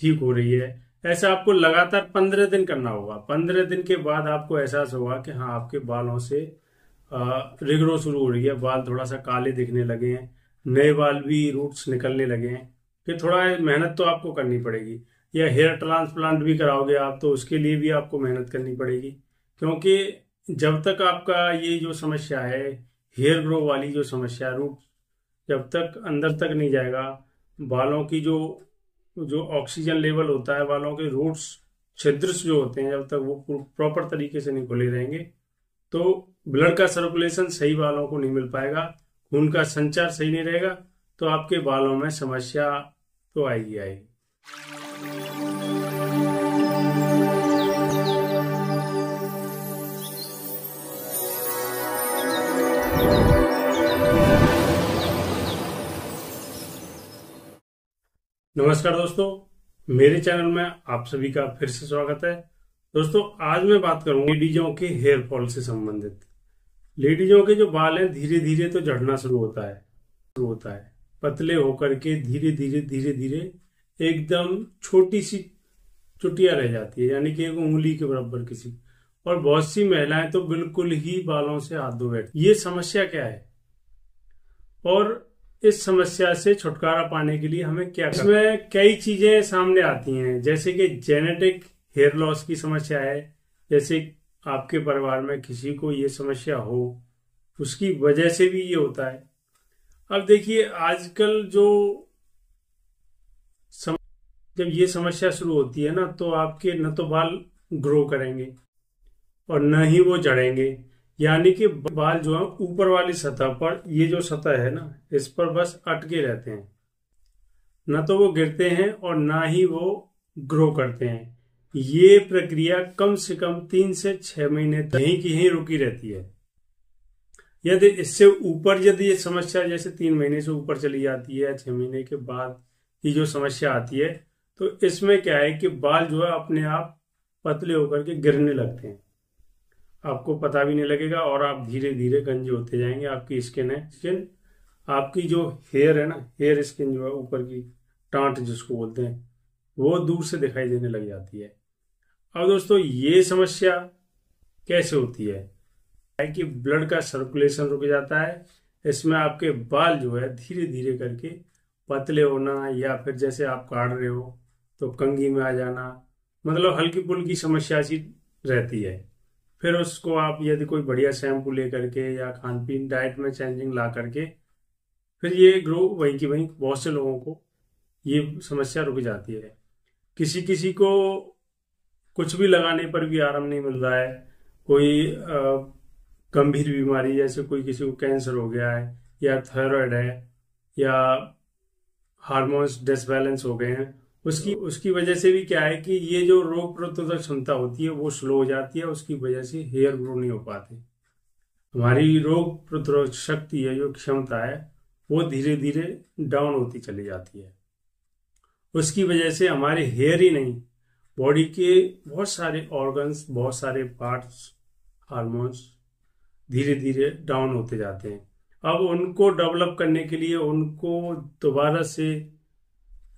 ठीक हो रही है। ऐसा आपको लगातार 15 दिन करना होगा। 15 दिन के बाद आपको एहसास होगा कि हाँ, आपके बालों से रिग्रो शुरू हो रही है, बाल थोड़ा सा काले दिखने लगे हैं, नए बाल भी रूट्स निकलने लगे हैं। फिर थोड़ा मेहनत तो आपको करनी पड़ेगी। या हेयर ट्रांसप्लांट भी कराओगे आप तो उसके लिए भी आपको मेहनत करनी पड़ेगी, क्योंकि जब तक आपका ये जो समस्या है, हेयर ग्रो वाली जो समस्या, रूट जब तक अंदर तक नहीं जाएगा, बालों की जो जो ऑक्सीजन लेवल होता है, बालों के रूट्स, छिद्र जो होते हैं, जब तक वो प्रॉपर तरीके से नहीं खुले रहेंगे तो ब्लड का सर्कुलेशन सही बालों को नहीं मिल पाएगा, खून का संचार सही नहीं रहेगा, तो आपके बालों में समस्या तो आएगी आएगी। नमस्कार दोस्तों, मेरे चैनल में आप सभी का फिर से स्वागत है। दोस्तों, आज मैं बात करूंगा लेडीजों के हेयर फॉल से संबंधित। लेडीजों के जो बाल हैं धीरे धीरे तो झड़ना शुरू होता है, पतले होकर के धीरे धीरे एकदम छोटी सी चुटिया रह जाती है, यानी कि एक उंगली के बराबर किसी। और बहुत सी महिलाएं तो बिल्कुल ही बालों से हाथ धो बैठती। ये समस्या क्या है और इस समस्या से छुटकारा पाने के लिए हमें क्या करना है? इसमें कई चीजें सामने आती हैं, जैसे कि जेनेटिक हेयर लॉस की समस्या है। जैसे आपके परिवार में किसी को ये समस्या हो, उसकी वजह से भी ये होता है। अब देखिए, आजकल जब ये समस्या शुरू होती है ना, तो आपके न तो बाल ग्रो करेंगे और न ही वो झड़ेंगे। यानी कि बाल जो है ऊपर वाली सतह पर, ये जो सतह है ना, इस पर बस अटके रहते हैं, न तो वो गिरते हैं और ना ही वो ग्रो करते हैं। ये प्रक्रिया कम से कम 3 से 6 महीने तक यहीं की यहीं रुकी रहती है। यदि इससे ऊपर यदि ये समस्या जैसे 3 महीने से ऊपर चली जाती है, 6 महीने के बाद ये जो समस्या आती है, तो इसमें क्या है कि बाल जो है अपने आप पतले होकर के गिरने लगते हैं, आपको पता भी नहीं लगेगा और आप धीरे धीरे गंजे होते जाएंगे। आपकी स्किन आपकी जो हेयर है ना, हेयर स्किन जो है ऊपर की टांट जिसको बोलते हैं, वो दूर से दिखाई देने लग जाती है। अब दोस्तों, ये समस्या कैसे होती है कि ब्लड का सर्कुलेशन रुक जाता है। इसमें आपके बाल जो है धीरे धीरे करके पतले होना, या फिर जैसे आप काट रहे हो तो कंघी में आ जाना, मतलब हल्की फुल्की समस्या सी रहती है। फिर उसको आप यदि कोई बढ़िया शैम्पू ले करके या खान पीन डाइट में चेंजिंग ला करके, फिर ये ग्रो वहीं की वहीं बहुत से लोगों को ये समस्या रुक जाती है। किसी किसी को कुछ भी लगाने पर भी आराम नहीं मिल रहा है। कोई गंभीर बीमारी, जैसे कोई किसी को कैंसर हो गया है, या थायराइड है, या हार्मोन्स डिसबैलेंस हो गए हैं, उसकी वजह से भी क्या है कि ये जो रोग प्रतिरोधक क्षमता होती है वो स्लो हो जाती है। उसकी वजह से हेयर ग्रो नहीं हो पाते। हमारी रोग प्रतिरोधक शक्ति है, जो क्षमता है, वो धीरे धीरे डाउन होती चली जाती है। उसकी वजह से हमारे हेयर ही नहीं, बॉडी के बहुत सारे ऑर्गन्स, बहुत सारे पार्ट्स, हार्मोन्स धीरे धीरे डाउन होते जाते हैं। अब उनको डेवलप करने के लिए, उनको दोबारा से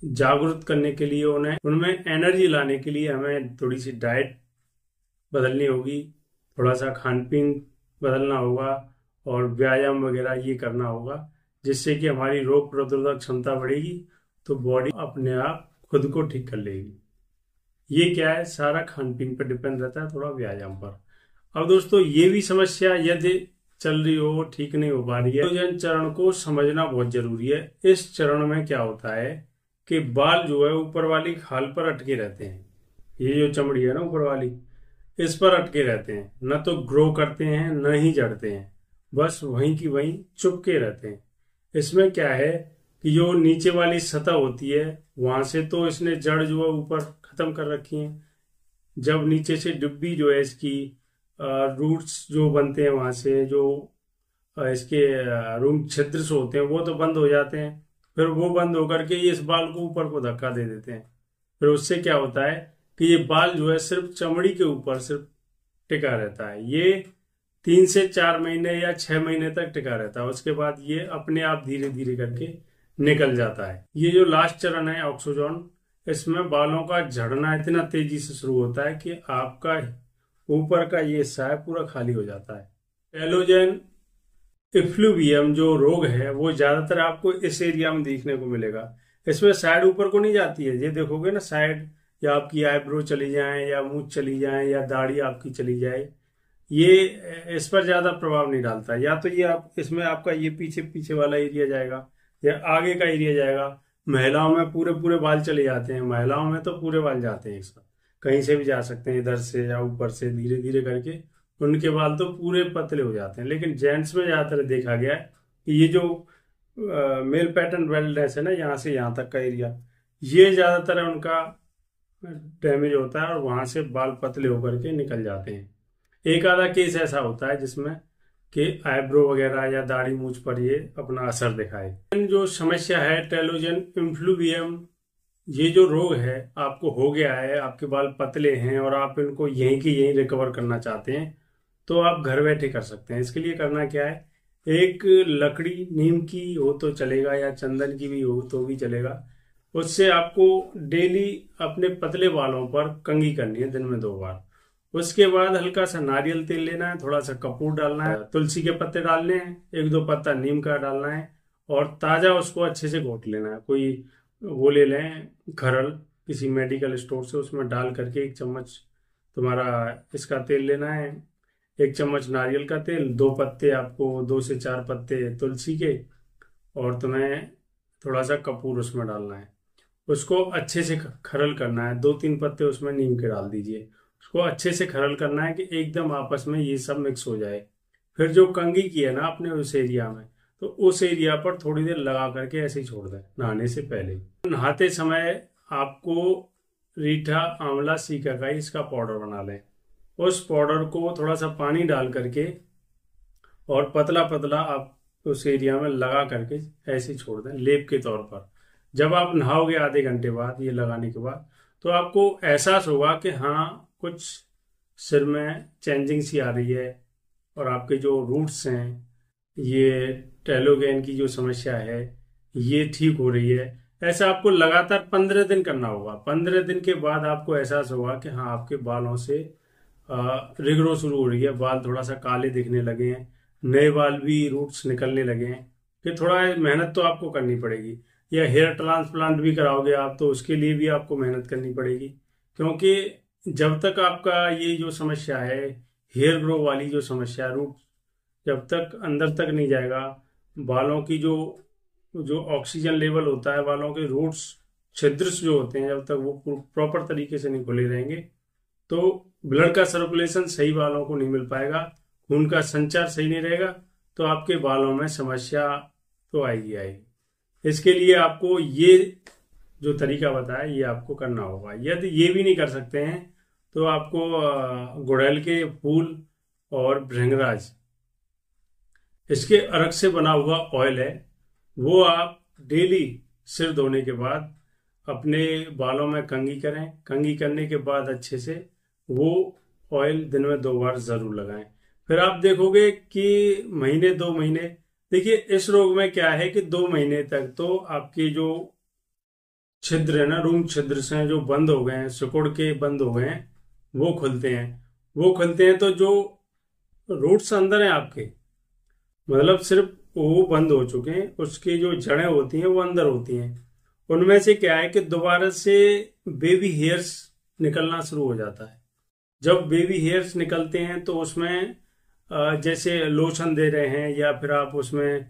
जागरूक करने के लिए, उनमें एनर्जी लाने के लिए हमें थोड़ी सी डाइट बदलनी होगी, थोड़ा सा खान पीन बदलना होगा और व्यायाम वगैरह ये करना होगा, जिससे कि हमारी रोग प्रतिरोधक क्षमता बढ़ेगी, तो बॉडी अपने आप खुद को ठीक कर लेगी। ये क्या है, सारा खान पीन पर डिपेंड रहता है, थोड़ा व्यायाम पर। अब दोस्तों, ये भी समस्या यदि चल रही हो, ठीक नहीं हो पा रही है, तो चरण को समझना बहुत जरूरी है। इस चरण में क्या होता है कि बाल जो है ऊपर वाली खाल पर अटके रहते हैं। ये जो चमड़ी है ना ऊपर वाली, इस पर अटके रहते हैं, न तो ग्रो करते हैं न ही झड़ते हैं, बस वहीं की वहीं चुपके रहते हैं। इसमें क्या है कि जो नीचे वाली सतह होती है, वहां से तो इसने जड़ जो है ऊपर खत्म कर रखी है। जब नीचे से डिब्बी जो है इसकी, रूट्स जो बनते हैं वहां से, जो इसके रूम छिद्र से होते हैं, वो तो बंद हो जाते हैं। फिर वो बंद होकर के ये इस बाल को ऊपर को धक्का दे देते हैं। फिर उससे क्या होता है कि ये बाल जो है सिर्फ चमड़ी के ऊपर सिर्फ टिका रहता है। ये 3 से 4 महीने या 6 महीने तक टिका रहता है। उसके बाद ये अपने आप धीरे धीरे करके निकल जाता है। ये जो लास्ट चरण है ऑक्सोजोन, इसमें बालों का झड़ना इतना तेजी से शुरू होता है कि आपका ऊपर का ये हिस्सा है पूरा खाली हो जाता है। टेलोजेन इफ्लूवियम जो रोग है वो ज्यादातर आपको इस एरिया में देखने को मिलेगा। इसमें साइड ऊपर को नहीं जाती है, ये देखोगे ना साइड, या आपकी आईब्रो चली जाए या मूंछ चली जाए या दाढ़ी आपकी चली जाए, ये इस पर ज्यादा प्रभाव नहीं डालता। या तो ये आप इसमें आपका ये पीछे पीछे वाला एरिया जाएगा या आगे का एरिया जाएगा। महिलाओं में पूरे पूरे बाल चले जाते हैं, महिलाओं में तो पूरे बाल जाते हैं, एक साथ कहीं से भी जा सकते हैं, इधर से या ऊपर से धीरे धीरे करके उनके बाल तो पूरे पतले हो जाते हैं। लेकिन जेंट्स में ज्यादातर देखा गया है कि ये जो मेल पैटर्न वेलनेस है ना, यहाँ से यहाँ तक का एरिया, ये ज्यादातर उनका डैमेज होता है और वहां से बाल पतले होकर के निकल जाते हैं। एक आधा केस ऐसा होता है जिसमें कि आईब्रो वगैरह या दाढ़ी मूंछ पर ये अपना असर दिखाए। जो समस्या है टेलोजेन इफ्लूवियम, ये जो रोग है आपको हो गया है, आपके बाल पतले हैं और आप इनको यहीं की यहीं रिकवर करना चाहते हैं, तो आप घर बैठे कर सकते हैं। इसके लिए करना क्या है, एक लकड़ी नीम की हो तो चलेगा या चंदन की भी हो तो भी चलेगा, उससे आपको डेली अपने पतले बालों पर कंघी करनी है, दिन में 2 बार। उसके बाद हल्का सा नारियल तेल लेना है, थोड़ा सा कपूर डालना है, तुलसी के पत्ते डालने हैं, 1-2 पत्ता नीम का डालना है और ताजा उसको अच्छे से घोट लेना है। कोई वो ले लें खरल किसी मेडिकल स्टोर से, उसमें डाल करके 1 चम्मच तुम्हारा इसका तेल लेना है, 1 चम्मच नारियल का तेल, 2 पत्ते आपको 2 से 4 पत्ते तुलसी के, और तुम्हें थोड़ा सा कपूर उसमें डालना है। उसको अच्छे से खरल करना है, 2-3 पत्ते उसमें नीम के डाल दीजिए। उसको अच्छे से खरल करना है कि एकदम आपस में ये सब मिक्स हो जाए। फिर जो कंघी की है ना आपने उस एरिया में, तो उस एरिया पर थोड़ी देर लगा करके ऐसे ही छोड़ दें नहाने से पहले। नहाते समय आपको रीठा आंवला सीकाकाई इसका पाउडर बना लें। उस पाउडर को थोड़ा सा पानी डाल करके और पतला पतला आप उस एरिया में लगा करके ऐसे ही छोड़ दें लेप के तौर पर। जब आप नहाओगे आधे घंटे बाद ये लगाने के बाद, तो आपको एहसास होगा कि हाँ कुछ सिर में चेंजिंग सी आ रही है और आपके जो रूट्स हैं, ये टेलोजेन की जो समस्या है ये ठीक हो रही है। ऐसा आपको लगातार 15 दिन करना होगा। 15 दिन के बाद आपको एहसास होगा कि हाँ आपके बालों से रिग्रो शुरू हो रही है, बाल थोड़ा सा काले दिखने लगे हैं, नए बाल भी रूट्स निकलने लगे हैं। फिर थोड़ा मेहनत तो आपको करनी पड़ेगी, या हेयर ट्रांसप्लांट भी कराओगे आप तो उसके लिए भी आपको मेहनत करनी पड़ेगी, क्योंकि जब तक आपका ये जो समस्या है हेयर ग्रो वाली जो समस्या, रूट जब तक अंदर तक नहीं जाएगा, बालों की जो जो ऑक्सीजन लेवल होता है, बालों के रूट्स छिद्र जो होते हैं, जब तक वो प्रॉपर तरीके से नहीं खुले रहेंगे तो ब्लड का सर्कुलेशन सही बालों को नहीं मिल पाएगा, खून का संचार सही नहीं रहेगा, तो आपके बालों में समस्या तो आएगी आएगी। इसके लिए आपको ये जो तरीका बताया ये आपको करना होगा। यदि ये भी नहीं कर सकते हैं तो आपको गुड़हल के फूल और भृंगराज इसके अर्क से बना हुआ ऑयल है, वो आप डेली सिर धोने के बाद अपने बालों में कंघी करें। कंघी करने के बाद अच्छे से वो ऑयल दिन में 2 बार जरूर लगाएं। फिर आप देखोगे कि महीने 2 महीने, देखिए इस रोग में क्या है कि 2 महीने तक तो आपके जो छिद्र है ना, रूम छिद्र से जो बंद हो गए हैं, सिकुड़ के बंद हो गए हैं, वो खुलते हैं। तो जो रूट्स अंदर हैं आपके, मतलब सिर्फ वो बंद हो चुके हैं, उसकी जो जड़ें होती हैं वो अंदर होती हैं। उनमें से क्या है कि दोबारा से बेबी हेयर्स निकलना शुरू हो जाता है। जब बेबी हेयर्स निकलते हैं तो उसमें जैसे लोशन दे रहे हैं या फिर आप उसमें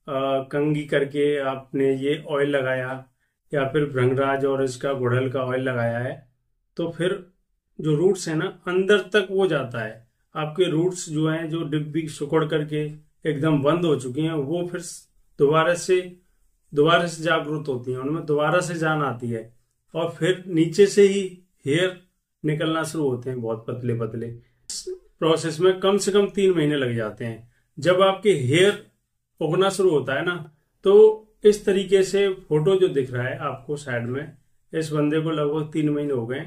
कंघी करके आपने ये ऑयल लगाया या फिर भृंगराज और इसका गुड़हल का ऑयल लगाया है, तो फिर जो रूट्स है ना अंदर तक वो जाता है। आपके रूट्स जो हैं, जो डिब्बी सिकुड़ करके एकदम बंद हो चुकी हैं, वो फिर दोबारा से जागृत होती हैं, उनमें दोबारा से जान आती है और फिर नीचे से ही हेयर निकलना शुरू होते हैं, बहुत पतले पतले। इस प्रोसेस में कम से कम 3 महीने लग जाते हैं। जब आपके हेयर उगना शुरू होता है ना, तो इस तरीके से फोटो जो दिख रहा है आपको साइड में, इस बंदे को लगभग 3 महीने हो गए,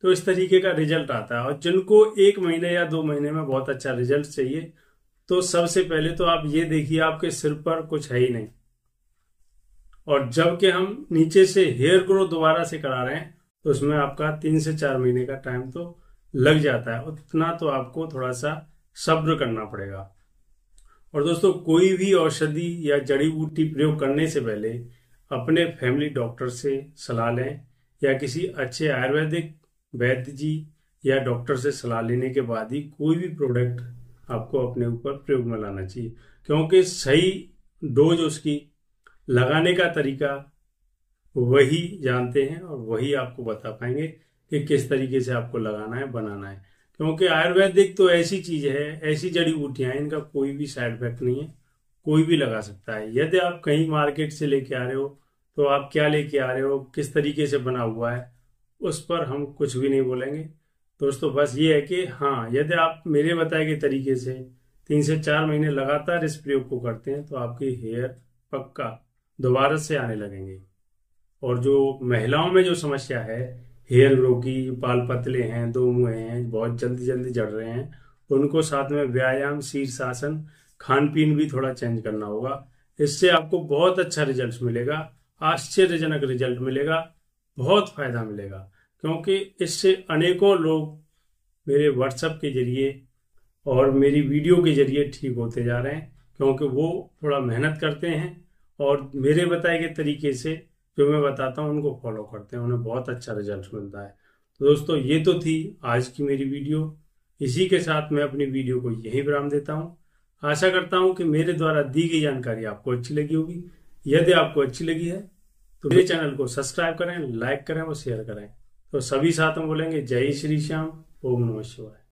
तो इस तरीके का रिजल्ट आता है। और जिनको 1 महीने या 2 महीने में बहुत अच्छा रिजल्ट चाहिए, तो सबसे पहले तो आप ये देखिए आपके सिर पर कुछ है ही नहीं, और जबकि हम नीचे से हेयर ग्रो दोबारा से करा रहे हैं तो उसमें आपका 3 से 4 महीने का टाइम तो लग जाता है। उतना तो आपको थोड़ा सा सब्र करना पड़ेगा। और दोस्तों, कोई भी औषधि या जड़ी बूटी प्रयोग करने से पहले अपने फैमिली डॉक्टर से सलाह लें, या किसी अच्छे आयुर्वेदिक वैद्य जी या डॉक्टर से सलाह लेने के बाद ही कोई भी प्रोडक्ट आपको अपने ऊपर प्रयोग में लाना चाहिए। क्योंकि सही डोज उसकी लगाने का तरीका वही जानते हैं और वही आपको बता पाएंगे कि किस तरीके से आपको लगाना है, बनाना है। क्योंकि आयुर्वेदिक तो ऐसी चीज है, ऐसी जड़ी बूटियां हैं, इनका कोई भी साइड इफेक्ट नहीं है, कोई भी लगा सकता है। यदि आप कहीं मार्केट से लेके आ रहे हो तो आप क्या लेके आ रहे हो, किस तरीके से बना हुआ है, उस पर हम कुछ भी नहीं बोलेंगे दोस्तों। बस ये है कि हाँ, यदि आप मेरे बताए गए तरीके से 3 से 4 महीने लगातार इस प्रयोग को करते हैं तो आपकी हेयर पक्का दोबारा से आने लगेंगे। और जो महिलाओं में जो समस्या है हेयर ग्रो की, बाल पतले हैं, दो मुंह हैं, बहुत जल्दी जल्दी झड़ रहे हैं, उनको साथ में व्यायाम, शीर्षासन, खान पीन भी थोड़ा चेंज करना होगा। इससे आपको बहुत अच्छा रिजल्ट मिलेगा, आश्चर्यजनक रिजल्ट मिलेगा, बहुत फायदा मिलेगा। क्योंकि इससे अनेकों लोग मेरे व्हाट्सएप के जरिए और मेरी वीडियो के जरिए ठीक होते जा रहे हैं। क्योंकि वो थोड़ा मेहनत करते हैं और मेरे बताए गए तरीके से जो मैं बताता हूँ उनको फॉलो करते हैं, उन्हें बहुत अच्छा रिजल्ट मिलता है। तो दोस्तों, ये तो थी आज की मेरी वीडियो। इसी के साथ मैं अपनी वीडियो को यहीं विराम देता हूँ। आशा करता हूँ कि मेरे द्वारा दी गई जानकारी आपको अच्छी लगी होगी। यदि आपको अच्छी लगी है तो मेरे चैनल को सब्सक्राइब करें, लाइक करें और शेयर करें। तो सभी साथ में बोलेंगे जय श्री श्याम, ओम नमः शिवाय।